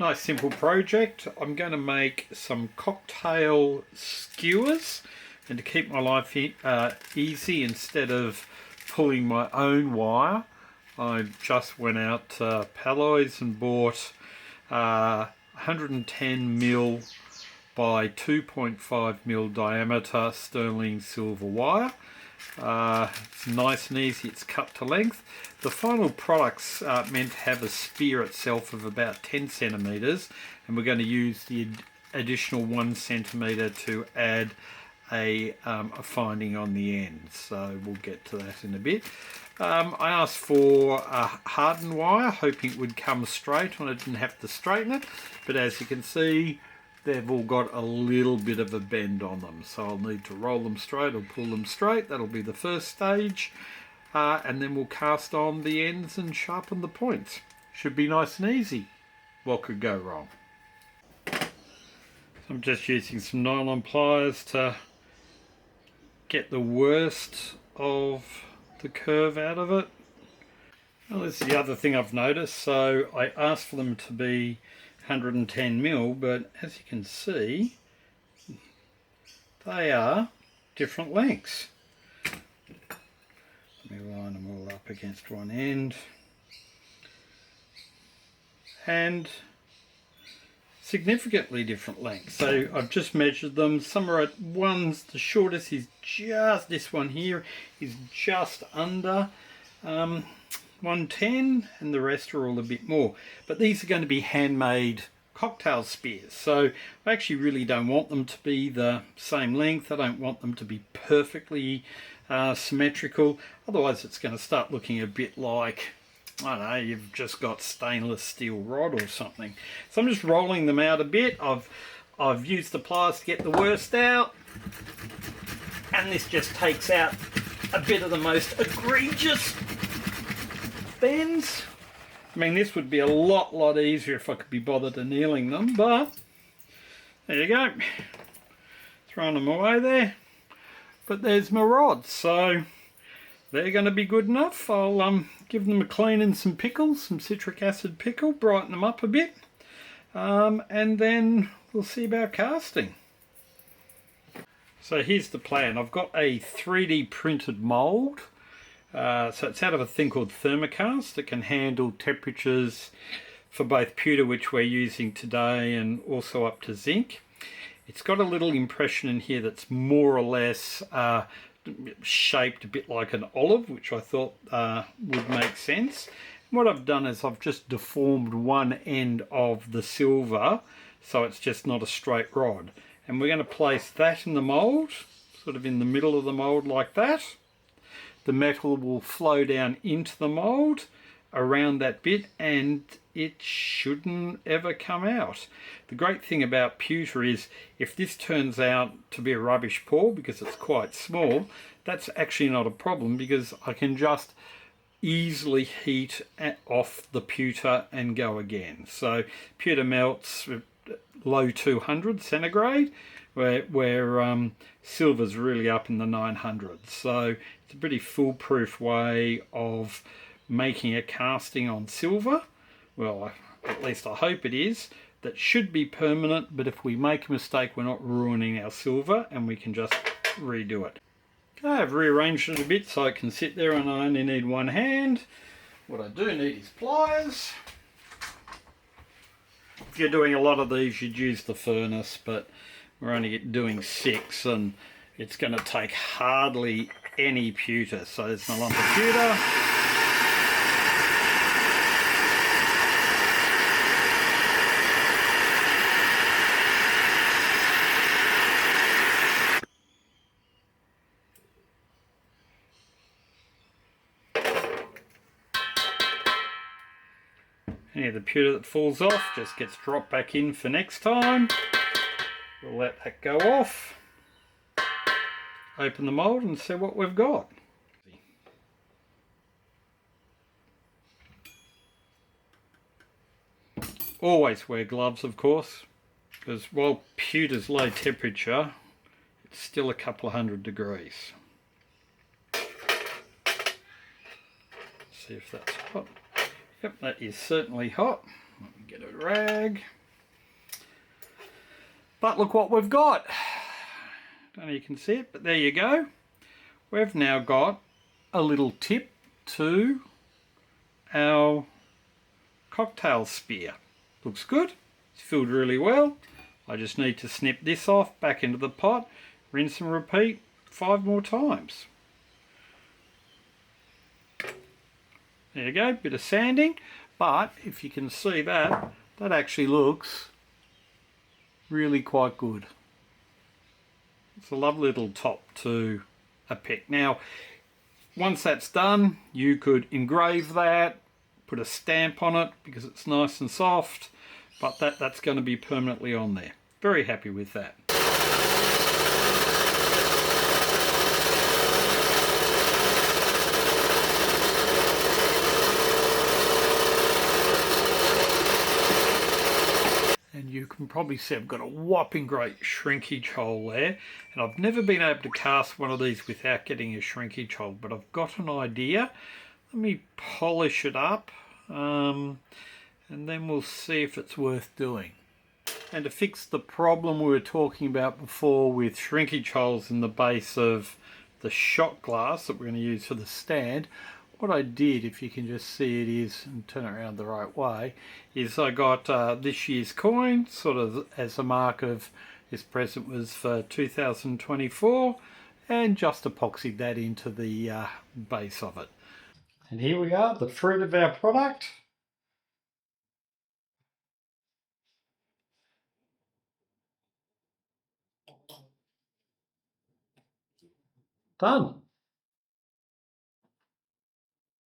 Nice simple project. I'm going to make some cocktail skewers, and to keep my life easy, instead of pulling my own wire, I just went out to Palloy's and bought 110mm by 2.5mm diameter sterling silver wire. It's nice and easy, it's cut to length. The final product's meant to have a spear itself of about 10 centimeters, and we're going to use the additional 1 centimeter to add a finding on the end, so we'll get to that in a bit. I asked for a hardened wire, hoping it would come straight and I didn't have to straighten it, but as you can see, they've all got a little bit of a bend on them, so I'll need to roll them straight or pull them straight. That'll be the first stage, and then we'll cast on the ends and sharpen the points. Should be nice and easy. What could go wrong? I'm just using some nylon pliers to get the worst of the curve out of it. Well, this is the other thing I've noticed. So I asked for them to be 110mm, but as you can see, they are different lengths. Let me line them all up against one end, and significantly different lengths. So I've just measured them. Some are at ones, the shortest is just this one here, is just under 110, and the rest are all a bit more. But these are going to be handmade cocktail spears, so I actually really don't want them to be the same length. I don't want them to be perfectly symmetrical, otherwise it's going to start looking a bit like, I don't know, you've just got stainless steel rod or something. So I'm just rolling them out a bit. I've used the pliers to get the worst out, and this just takes out a bit of the most egregious bends. I mean, this would be a lot easier if I could be bothered annealing them, but there you go. Throwing them away there. But there's my rods, so they're going to be good enough. I'll give them a clean and some pickles, some citric acid pickle, brighten them up a bit, and then we'll see about casting. So here's the plan. I've got a 3D printed mould. So it's out of a thing called thermocast. It can handle temperatures for both pewter, which we're using today, and also up to zinc. It's got a little impression in here that's more or less shaped a bit like an olive, which I thought would make sense. And what I've done is I've just deformed one end of the silver, so it's just not a straight rod. And we're going to place that in the mould, sort of in the middle of the mould like that. The metal will flow down into the mould around that bit, and it shouldn't ever come out. The great thing about pewter is if this turns out to be a rubbish pour because it's quite small, that's actually not a problem, because I can just easily heat off the pewter and go again. So pewter melts low 200 centigrade, where silver's really up in the 900s. So it's a pretty foolproof way of making a casting on silver. Well, at least I hope it is. That should be permanent, but if we make a mistake, we're not ruining our silver, and we can just redo it. Okay, I've rearranged it a bit so I can sit there and I only need one hand. What I do need is pliers. If you're doing a lot of these, you'd use the furnace, but we're only doing 6, and it's going to take hardly any pewter. So there's my lump of pewter. Any of the pewter that falls off just gets dropped back in for next time. We'll let that go off. Open the mould and see what we've got. Always wear gloves, of course, because while pewter's low temperature, it's still a couple of 100 degrees. See if that's hot. Yep, that is certainly hot. Let me get a rag. But look what we've got. Don't know if you can see it, but there you go. We've now got a little tip to our cocktail spear. Looks good. It's filled really well. I just need to snip this off, back into the pot, rinse and repeat 5 more times. There you go, bit of sanding, but if you can see that, that actually looks really quite good. It's a lovely little top to a pick. Now, once that's done, you could engrave that, put a stamp on it because it's nice and soft, but that's going to be permanently on there. Very happy with that. And you can probably see I've got a whopping great shrinkage hole there, and I've never been able to cast one of these without getting a shrinkage hole, but I've got an idea. Let me polish it up, and then we'll see if it's worth doing. And to fix the problem we were talking about before with shrinkage holes in the base of the shot glass that we're going to use for the stand, what I did, if you can just see it is, and turn it around the right way, is I got this year's coin, sort of as a mark of this present was for 2024, and just epoxied that into the base of it. And here we are, the fruit of our product. Done.